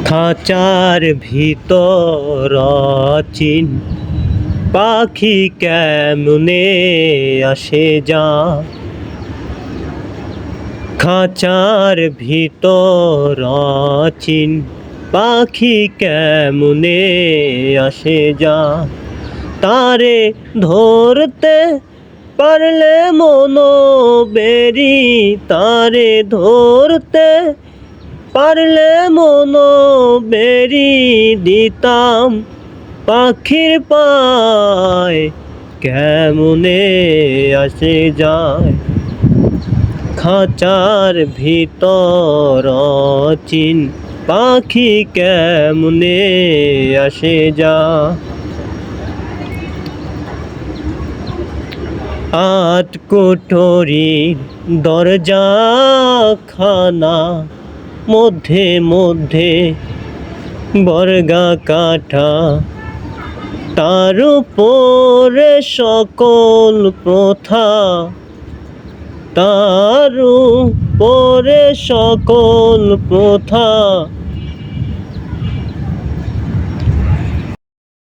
খাঁচার ভিতর অচিন পাখি কেমনে আসে যা। খাঁচার ভিতর অচিন পাখি কেমনে আসে যা। তারে ধরতে পারলে মনো বেরি, তারে ধরতে পারলে মনো বেরি দিতাম পাখির পায় কেমনে আসে যায়। খাঁচার ভিতর অচিন পাখি কেমনে আসে যা। আটকুঠরির দরজা খানা মধ্যে মধ্যে বর্গা কাঠা, তার উপরে সকল প্রথা, তার উপরে সকল প্রথা।